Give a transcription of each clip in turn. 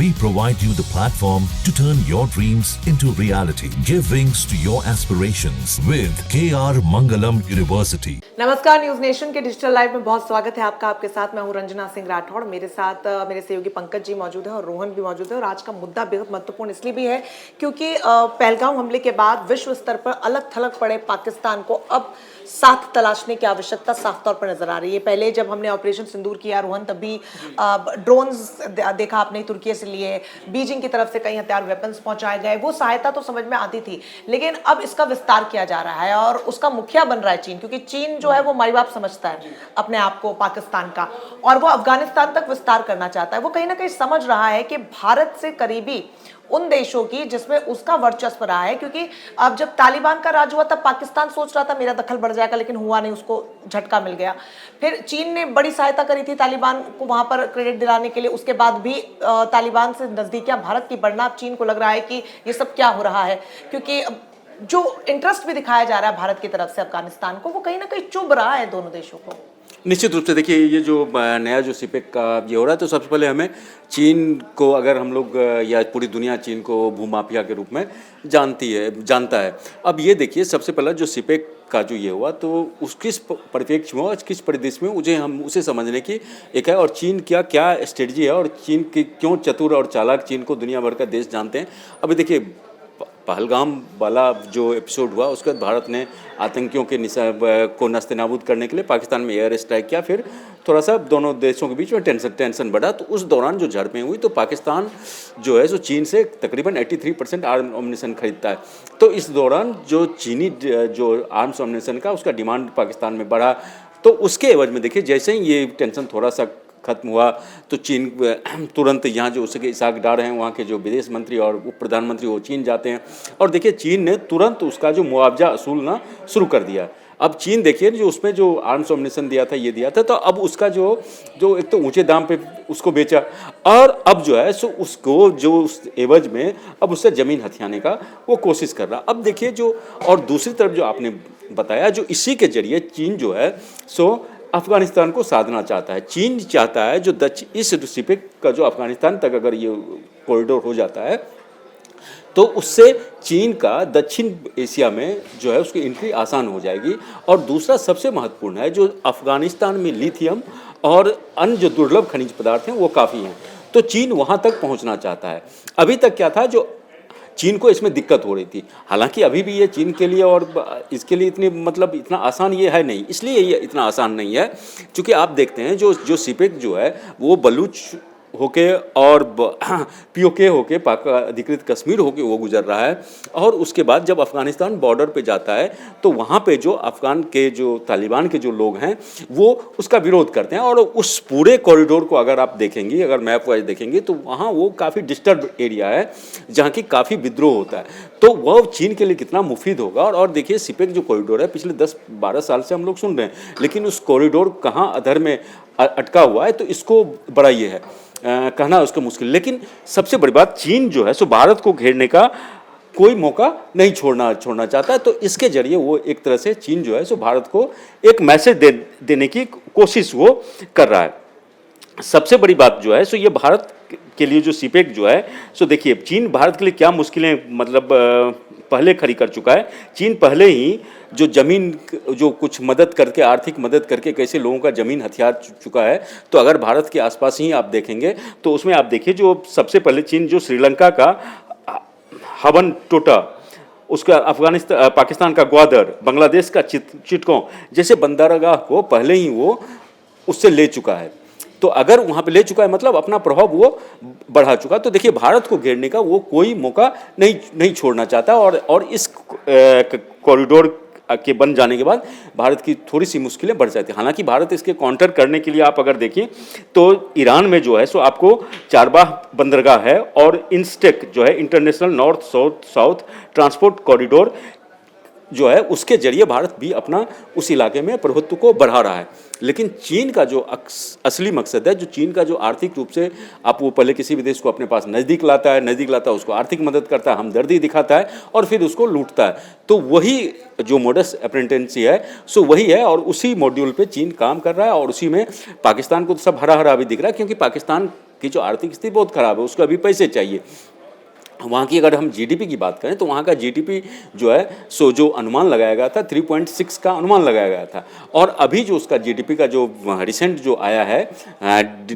We provide you the platform to turn your dreams into reality. Give wings to your aspirations with KR Mangalam University. नमस्कार, news nation के digital live में बहुत स्वागत है आपका। आपके साथ मैं हूं रंजना सिंह राठौड़। मेरे साथ मेरे सहयोगी पंकज जी मौजूद हैं और रोहन भी मौजूद है। और आज का मुद्दा बेहद महत्वपूर्ण इसलिए भी है क्योंकि पहलगाम हमले के बाद विश्व स्तर पर अलग थलग पड़े पाकिस्तान को अब साथ तलाशने की आवश्यकता साफ तौर पर नजर आ रही है। पहले जब हमने ऑपरेशन सिंदूर किया रोहन, तभी ड्रोन्स देखा आपने तुर्की से लिए, बीजिंग की तरफ से कई हथियार वेपन्स पहुंचाए गए, वो सहायता तो समझ में आती थी, लेकिन अब इसका विस्तार किया जा रहा है और उसका मुखिया बन रहा है चीन, क्योंकि चीन जो है वो माई बाप समझता है अपने आप को पाकिस्तान का, और वो अफगानिस्तान तक विस्तार करना चाहता है। वो कहीं ना कहीं समझ रहा है कि भारत से करीबी उन देशों की जिसमें उसका वर्चस्व रहा है, क्योंकि अब जब तालिबान का राज हुआ तब पाकिस्तान सोच रहा था मेरा दखल बढ़ जाएगा, लेकिन हुआ नहीं, उसको झटका मिल गया। फिर चीन ने बड़ी सहायता करी थी तालिबान को वहां पर क्रेडिट दिलाने के लिए, उसके बाद भी तालिबान से नजदीकियां भारत की बढ़ना, अब चीन को लग रहा है कि ये सब क्या हो रहा है, क्योंकि जो इंटरेस्ट भी दिखाया जा रहा है भारत की तरफ से अफगानिस्तान को, वो कहीं ना कहीं चुभ रहा है दोनों देशों को। निश्चित रूप से देखिए, ये जो नया जो सीपेक का ये हो रहा है, तो सबसे पहले हमें चीन को, अगर हम लोग या पूरी दुनिया चीन को भूमाफिया के रूप में जानता है। अब ये देखिए, सबसे पहला जो सीपेक का जो ये हुआ, तो उस किस परिप्रेक्ष्य में, किस परिदृश्य में उसे समझने की एक है, और चीन क्या स्ट्रेटजी है, और चीन की क्यों चतुर और चालाक चीन को दुनिया भर का देश जानते हैं। अभी देखिए, पहलगाम वाला जो एपिसोड हुआ, उसके बाद भारत ने आतंकियों के को नस्ते-नाबूद करने के लिए पाकिस्तान में एयर स्ट्राइक किया। फिर थोड़ा सा दोनों देशों के बीच में टेंशन बढ़ा, तो उस दौरान जो झड़पें हुई, तो पाकिस्तान जो है सो चीन से तकरीबन 83% आर्म अम्यूनिशन खरीदता है। तो इस दौरान जो चीनी जो आर्म्स अम्यूनिशन का उसका डिमांड पाकिस्तान में बढ़ा, तो उसके एवज में देखिए, जैसे ही ये टेंशन थोड़ा सा खत्म हुआ, तो चीन तुरंत यहाँ जो उसके इसाक डार हैं, वहाँ के जो विदेश मंत्री और उप प्रधानमंत्री, वो चीन जाते हैं, और देखिए चीन ने तुरंत उसका जो मुआवजा असूलना शुरू कर दिया। अब चीन देखिए, जो उसमें जो आर्म्स अम्यूनिशन दिया था, ये दिया था, तो अब उसका जो एक तो ऊंचे दाम पे उसको बेचा, और अब जो है सो उसको जो उस एवज में अब उससे ज़मीन हथियाने का वो कोशिश कर रहा। अब देखिए जो, और दूसरी तरफ जो आपने बताया, जो इसी के जरिए चीन जो है सो अफगानिस्तान को साधना चाहता है। चीन चाहता है जो इस सीपेक का जो अफगानिस्तान तक अगर ये कॉरिडोर हो जाता है, तो उससे चीन का दक्षिण एशिया में जो है उसकी एंट्री आसान हो जाएगी। और दूसरा सबसे महत्वपूर्ण है, जो अफगानिस्तान में लिथियम और अन्य जो दुर्लभ खनिज पदार्थ हैं वो काफ़ी हैं, तो चीन वहाँ तक पहुँचना चाहता है। अभी तक क्या था, जो चीन को इसमें दिक्कत हो रही थी, हालांकि अभी भी ये चीन के लिए और इसके लिए इतना आसान ये है नहीं, इसलिए ये इतना आसान नहीं है क्योंकि आप देखते हैं जो सीपेक जो है वो बलूच होके और पीओके होके पाक अधिकृत कश्मीर होके वो गुजर रहा है, और उसके बाद जब अफ़गानिस्तान बॉर्डर पे जाता है, तो वहाँ पे जो अफ़गान के जो तालिबान के जो लोग हैं वो उसका विरोध करते हैं। और उस पूरे कॉरिडोर को अगर आप देखेंगे, अगर मैप वाइज देखेंगे, तो वहाँ वो काफ़ी डिस्टर्ब एरिया है जहाँ की काफ़ी विद्रोह होता है, तो वह चीन के लिए कितना मुफीद होगा। और देखिए, सीपेक जो कॉरिडोर है, पिछले 10-12 साल से हम लोग सुन रहे हैं, लेकिन उस कॉरिडोर कहाँ अधर में अटका हुआ है, तो इसको बड़ा ये है कहना उसको मुश्किल। लेकिन सबसे बड़ी बात, चीन जो है सो भारत को घेरने का कोई मौका नहीं छोड़ना चाहता है, तो इसके जरिए वो एक तरह से चीन जो है सो भारत को एक मैसेज देने की कोशिश वो कर रहा है। सबसे बड़ी बात जो है सो ये भारत के लिए जो सीपेक जो है सो देखिए, चीन भारत के लिए क्या मुश्किलें पहले खड़ी कर चुका है। चीन पहले ही जो ज़मीन जो कुछ मदद करके, आर्थिक मदद करके कैसे लोगों का ज़मीन हथियार चुका है, तो अगर भारत के आसपास ही आप देखेंगे, तो उसमें आप देखिए जो सबसे पहले चीन जो श्रीलंका का हवन टोटा, उसका पाकिस्तान का ग्वादर, बांग्लादेश का चिटगों जैसे बंदरगाह को पहले ही वो उससे ले चुका है। तो अगर वहाँ पे ले चुका है, मतलब अपना प्रभाव वो बढ़ा चुका। तो देखिए, भारत को घेरने का वो कोई मौका नहीं छोड़ना चाहता, और इस कॉरिडोर के बन जाने के बाद भारत की थोड़ी सी मुश्किलें बढ़ जाती हैं। हालांकि भारत इसके काउंटर करने के लिए, आप अगर देखिए तो ईरान में जो है सो आपको चारबाग बंदरगाह है, और इंस्टेक जो है international north south transport corridor जो है, उसके जरिए भारत भी अपना उस इलाके में प्रभुत्व को बढ़ा रहा है। लेकिन चीन का जो असली मकसद है, जो चीन का जो आर्थिक रूप से वो पहले किसी भी देश को अपने पास नज़दीक लाता है, उसको आर्थिक मदद करता है, हमदर्दी दिखाता है, और फिर उसको लूटता है। तो वही जो मोडस ऑपरेंडेंसी है सो वही है, और उसी मॉड्यूल पे चीन काम कर रहा है, और उसी में पाकिस्तान को तो सब हरा हरा भी दिख रहा है, क्योंकि पाकिस्तान की जो आर्थिक स्थिति बहुत ख़राब है, उसको अभी पैसे चाहिए। वहाँ की अगर हम जीडीपी की बात करें तो वहाँ का जीडीपी जो है सो जो अनुमान लगाया गया था 3.6 का अनुमान लगाया गया था, और अभी जो उसका जीडीपी का जो रिसेंट जो आया है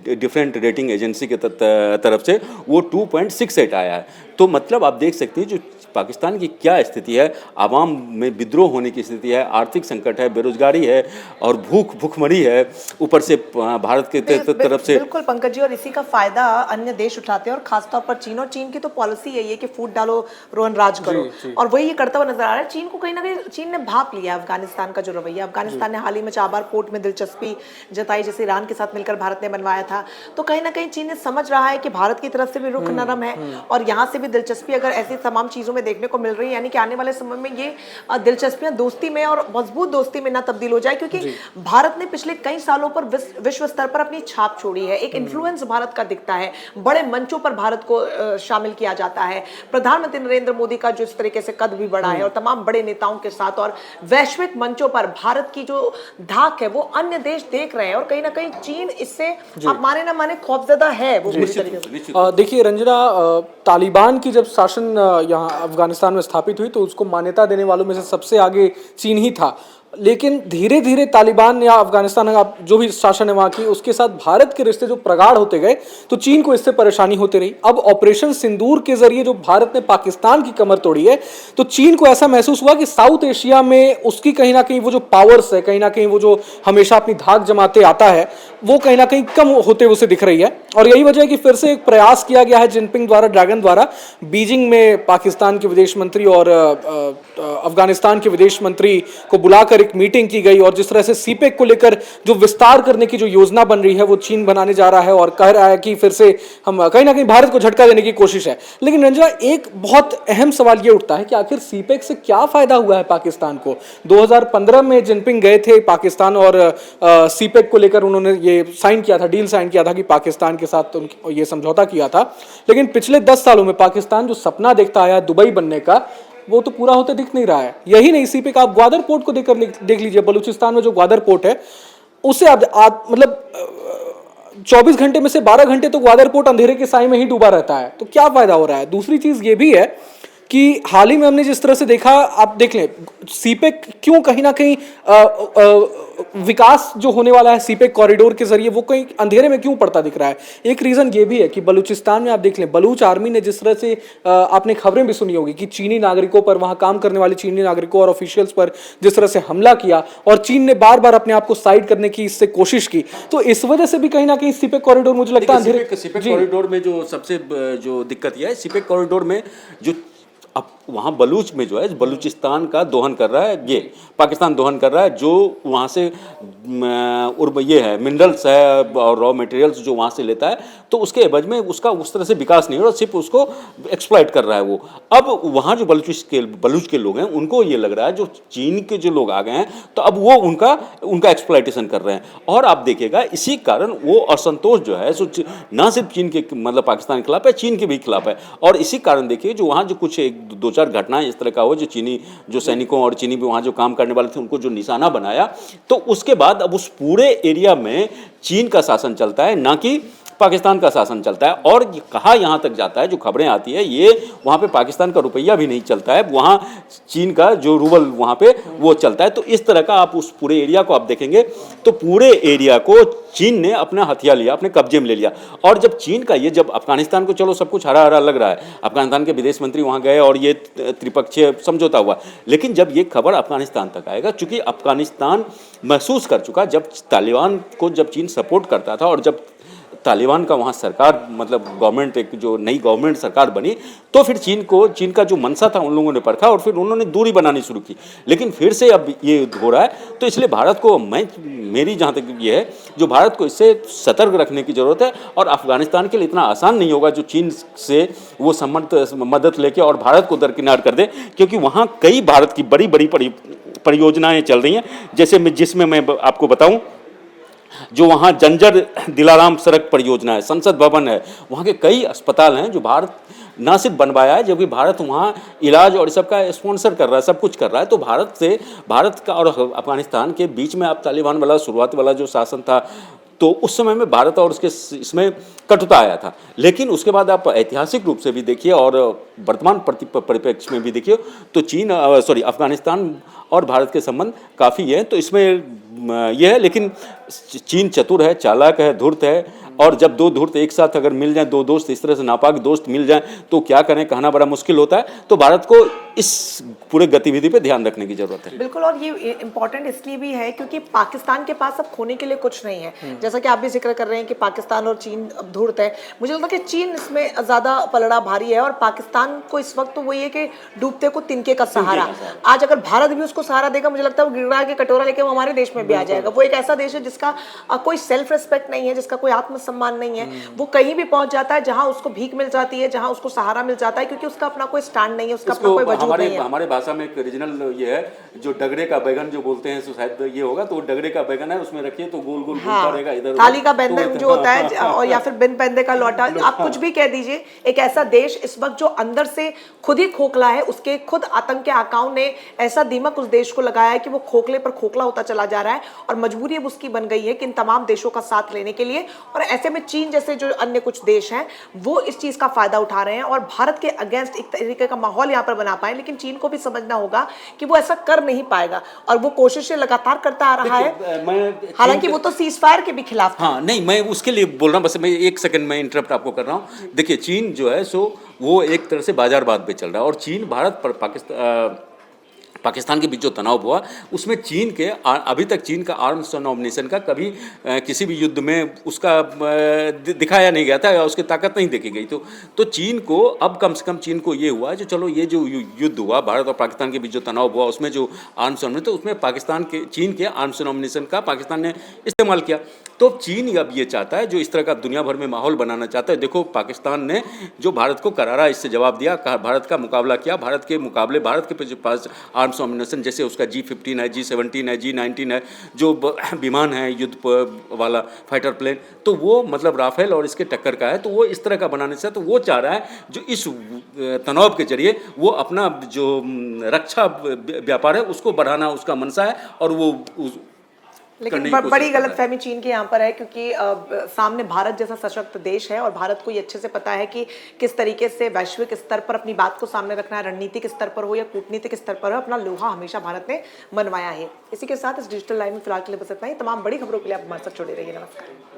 डिफरेंट रेटिंग एजेंसी के तरफ से वो 2.68 आया है। तो मतलब आप देख सकते हैं जो पाकिस्तान की क्या स्थिति है, आवाम में विद्रोह होने की स्थिति है, आर्थिक संकट है, बेरोजगारी है और भूखमरी है, ऊपर से भारत के तरफ से। बिल्कुल पंकज जी, और इसी का फायदा अन्य देश उठाते हैं और खासतौर पर चीन, और चीन की तो पॉलिसी यही है कि फूट डालो रोहन राज करो, और वही ये करता हुआ नजर आ रहा है। चीन को कहीं ना कहीं चीन ने भाप लिया अफगानिस्तान का जो रवैया। अफगानिस्तान ने हाल ही में चाबार पोर्ट में दिलचस्पी जताई, जैसे ईरान के साथ मिलकर भारत ने बनवाया था। तो कहीं ना कहीं चीन ने समझ रहा है कि भारत की तरफ से भी रुख नरम है और यहाँ से भी दिलचस्पी अगर ऐसी तमाम चीजों में देखने को मिल रही है, यानी कि आने वाले समय में ये दिलचस्पियां दोस्ती में और मजबूत दोस्ती में ना तब्दील हो जाए, क्योंकि भारत ने पिछले कई सालों पर विश्व स्तर पर अपनी छाप छोड़ी है। एक इन्फ्लुएंस भारत का दिखता है, बड़े मंचों पर भारत को शामिल किया जाता है। प्रधानमंत्री नरेंद्र मोदी का जो इस तरीके से कद भी बढ़ा है और तमाम बड़े नेताओं के साथ, और वैश्विक मंचों पर भारत की जो धाक है वो अन्य देश देख रहे हैं, और कहीं ना कहीं चीन इससे आप माने ना माने खौफजदा है वो पूरी तरीके से। देखिए रंजना, तालिबान की जब शासन यहाँ अफगानिस्तान में स्थापित हुई तो उसको मान्यता देने वालों में से सबसे आगे चीन ही था, लेकिन धीरे धीरे तालिबान या अफगानिस्तान जो भी शासन है वहाँ की, उसके साथ भारत के रिश्ते जो प्रगाढ़ होते गए तो चीन को इससे परेशानी होती रही। अब ऑपरेशन सिंदूर के जरिए जो भारत ने पाकिस्तान की कमर तोड़ी है, तो चीन को ऐसा महसूस हुआ कि साउथ एशिया में उसकी कहीं ना कहीं वो जो पावर्स है, कहीं ना कहीं वो जो हमेशा अपनी धाक जमाते आता है, वो कहीं ना कहीं कम होते उसे दिख रही है। और यही वजह है कि फिर से एक प्रयास किया गया है जिनपिंग द्वारा, ड्रैगन द्वारा, बीजिंग में पाकिस्तान के विदेश मंत्री और अफगानिस्तान के विदेश मंत्री को बुलाकर एक मीटिंग की गई, और जिस तरह से सीपेक को लेकर जो विस्तार करने की जो योजना बन रही है वो चीन बनाने जा रहा है और कह रहा है कि फिर से हम कहीं ना कहीं भारत को झटका देने की कोशिश है। लेकिन रंजना, एक बहुत अहम सवाल ये उठता है कि आखिर सीपेक से क्या फायदा हुआ है पाकिस्तान को। 2015 में जिनपिंग गए थे पाकिस्तान और सीपेक को लेकर उन्होंने ये साइन किया था, डील साइन किया था कि पाकिस्तान के साथ ये समझौता किया था। लेकिन पिछले 10 सालों में पाकिस्तान जो सपना देखता आया दुबई बनने का, वो तो पूरा होते दिख नहीं रहा है। यही नहीं, सीपेक आप ग्वादर पोर्ट को देख लीजिए, बलूचिस्तान में जो ग्वादर पोर्ट है उसे आप मतलब 24 घंटे में से 12 घंटे तो ग्वादर पोर्ट अंधेरे के साए में ही डूबा रहता है। तो क्या फायदा हो रहा है। दूसरी चीज ये भी है कि हाल ही में हमने जिस तरह से देखा, आप देख लें सीपेक क्यों कहीं ना कहीं विकास जो होने वाला है सीपेक कॉरिडोर के जरिए वो कहीं अंधेरे में क्यों पड़ता दिख रहा है। एक रीजन ये भी है कि बलूचिस्तान में आप देख लें, बलूच आर्मी ने जिस तरह से आपने खबरें भी सुनी होगी कि चीनी नागरिकों पर, वहां काम करने वाले चीनी नागरिकों और ऑफिशियल्स पर जिस तरह से हमला किया, और चीन ने बार बार अपने आप को साइड करने की इससे कोशिश की। तो इस वजह से भी कहीं ना कहीं सीपेक कॉरिडोर मुझे लगता है सीपेक कॉरिडोर में जो सबसे जो दिक्कत यह है, सीपेक कॉरिडोर में जो अब वहाँ बलूच में जो है बलूचिस्तान का दोहन कर रहा है, ये पाकिस्तान दोहन कर रहा है, जो वहाँ से ये है मिनरल्स है और रॉ मटेरियल्स जो वहाँ से लेता है, तो उसके एवज में उसका उस तरह से विकास नहीं हो रहा, सिर्फ उसको एक्सप्लॉइट कर रहा है वो। अब वहाँ जो बलूच के लोग हैं उनको ये लग रहा है जो चीन के जो लोग आ गए हैं तो अब वो उनका एक्सप्लॉइटेशन कर रहे हैं, और आप देखिएगा इसी कारण वो असंतोष जो है सो ना सिर्फ चीन के मतलब पाकिस्तान के खिलाफ है, चीन के भी खिलाफ है। और इसी कारण देखिए जो वहाँ जो कुछ 2-4 घटनाएं इस तरह का हो, जो सैनिकों और चीनी भी वहाँ जो काम करने वाले थे उनको जो निशाना बनाया, तो उसके बाद अब उस पूरे एरिया में चीन का शासन चलता है, ना कि पाकिस्तान का शासन चलता है। और कहा यहाँ तक जाता है, जो खबरें आती है, ये वहाँ पे पाकिस्तान का रुपया भी नहीं चलता है, वहाँ चीन का जो रूबल वहाँ पे वो चलता है। तो इस तरह का आप उस पूरे एरिया को आप देखेंगे तो पूरे एरिया को चीन ने अपना हथिया लिया, अपने कब्जे में ले लिया। और जब चीन का ये जब अफगानिस्तान को चलो सब कुछ हरा हरा लग रहा है, अफगानिस्तान के विदेश मंत्री वहाँ गए और ये त्रिपक्षीय समझौता हुआ, लेकिन जब ये खबर अफगानिस्तान तक आएगा, चूंकि अफगानिस्तान महसूस कर चुका जब तालिबान को जब चीन सपोर्ट करता था और जब तालिबान का वहाँ सरकार मतलब गवर्नमेंट एक जो नई गवर्नमेंट सरकार बनी, तो फिर चीन का जो मनसा था उन लोगों ने परखा और फिर उन्होंने दूरी बनानी शुरू की। लेकिन फिर से अब ये हो रहा है, तो इसलिए भारत को मेरी जहाँ तक ये है जो भारत को इससे सतर्क रखने की ज़रूरत है। और अफगानिस्तान के लिए इतना आसान नहीं होगा जो चीन से वो मदद लेके और भारत को दरकिनार कर दे, क्योंकि वहाँ कई भारत की बड़ी बड़ी परियोजनाएँ चल रही हैं। जैसे जिसमें मैं आपको बताऊँ, जो वहाँ जंजर दिलाराम सड़क परियोजना है, संसद भवन है, वहाँ के कई अस्पताल हैं जो भारत ना सिर्फ बनवाया है, जबकि भारत वहाँ इलाज और सबका स्पॉन्सर कर रहा है, सब कुछ कर रहा है। तो भारत का और अफगानिस्तान के बीच में अब तालिबान वाला शुरुआत वाला जो शासन था, तो उस समय में भारत और उसके इसमें कटुता आया था। लेकिन उसके बाद आप ऐतिहासिक रूप से भी देखिए और वर्तमान परिप्रेक्ष्य में भी देखिए तो अफगानिस्तान और भारत के संबंध काफ़ी हैं। तो इसमें यह है, लेकिन चीन चतुर है, चालाक है, धूर्त है, और जब दो धूर्त एक साथ अगर मिल जाएं, दो दोस्त इस तरह से नापाक दोस्त मिल जाएं तो क्या करें, कहना बड़ा मुश्किल होता है। तो भारत को इस पूरे गतिविधि पे ध्यान रखने की जरूरत है। बिल्कुल, और ये इम्पोर्टेंट इसलिए भी है क्योंकि पाकिस्तान के पास अब खोने के लिए कुछ नहीं है। जैसा कि आप भी जिक्र कर रहे हैं कि पाकिस्तान और चीन अब धूर्त है, मुझे लगता है कि चीन इसमें ज़्यादा पलड़ा भारी है और पाकिस्तान को इस वक्त तो वही है कि डूबते को तिनके का सहारा। आज अगर भारत भी उसको सहारा देगा, मुझे लगता है वो गिड़गिड़ा के कटोरा लेके वो हमारे देश में भी आ जाएगा। वो एक ऐसा देश है जिसका कोई सेल्फ रिस्पेक्ट नहीं है, जिसका कोई आत्मसम्मान नहीं है। वो कहीं भी पहुंच जाता है जहां उसको भीख मिल जाती है, जहां उसको सहारा मिल जाता है, क्योंकि उसका अपना कोई स्टैंड नहीं है, उसका अपना कोई वजूद नहीं है। हमारे भाषा में एक रीजनल ये है, जो डगरे का बैगन जो बोलते हैं, तो शायद ये होगा, तो डगरे का बैगन है, उसमें रखिए तो गोल गोल घूमता रहेगा इधर। थाली का बैंगन जो होता है और या फिर बिन पैंदे का लौटा, आप कुछ भी कह दीजिए। एक ऐसा देश इस वक्त जो अंदर से खुद ही खोखला है, उसके खुद आतंक के आकाओं ने ऐसा दीमक उस देश को लगाया है कि वो खोखले पर खोखला होता चला जा रहा है और मजबूरी अब उसकी बन गई है कि इन तमाम देशों का साथ लेने के लिए। और ऐसे में चीन जैसे जो अन्य कुछ देश हैं वो इस चीज का फायदा उठा रहे हैं और भारत के अगेंस्ट एक तरीके का माहौल यहाँ पर बना पाए। लेकिन चीन को भी समझना होगा कि वो ऐसा कर नहीं पाएगा और वो कोशिशें लगातार करता आ रहा है, हालांकि वो तो सीज फायर के भी खिलाफ था। हाँ, नहीं, मैं उसके लिए बोल रहा हूँ, बस मैं एक सेकंड में इंटरप्ट आपको कर रहा हूँ। देखिए, चीन जो है सो वो एक तरह से बाजारवाद पे चल रहा है और चीन भारत पर पाकिस्तान के बीच जो तनाव हुआ उसमें चीन के अभी तक चीन का आर्म्स डोमिनेशन का कभी किसी भी युद्ध में उसका दिखाया नहीं गया था या उसकी ताकत नहीं देखी गई। तो चीन को अब कम से कम चीन को ये हुआ जो चलो ये जो युद्ध हुआ भारत और पाकिस्तान के बीच जो तनाव हुआ उसमें जो आर्म्स डोमिनेशन, तो उसमें चीन के आर्म्स डोमिनेशन का पाकिस्तान ने इस्तेमाल किया। तो चीन अब ये चाहता है, जो इस तरह का दुनिया भर में माहौल बनाना चाहता है। देखो, पाकिस्तान ने जो भारत को करारा इससे जवाब दिया, भारत का मुकाबला किया, भारत के मुकाबले भारत के पास आर्म्स डोमिनेशन जैसे उसका G-15 है, G-17 है, G-19 है, जो विमान है युद्ध वाला फाइटर प्लेन, तो वो मतलब राफेल और इसके टक्कर का है। तो वो इस तरह का बनाने से, तो वो चाह रहा है जो इस तनाव के जरिए वो अपना जो रक्षा व्यापार है उसको बढ़ाना उसका मनसा है और वो लेकिन बड़ी गलतफहमी चीन के यहाँ पर है क्योंकि सामने भारत जैसा सशक्त देश है और भारत को ये अच्छे से पता है कि किस तरीके से वैश्विक स्तर पर अपनी बात को सामने रखना है, रणनीतिक स्तर पर हो या कूटनीतिक स्तर पर हो, अपना लोहा हमेशा भारत ने मनवाया है। इसी के साथ इस डिजिटल लाइव में फिलहाल के लिए बस इतना ही। तमाम बड़ी खबरों के लिए आप हमारे साथ जुड़े रहिए। नमस्कार।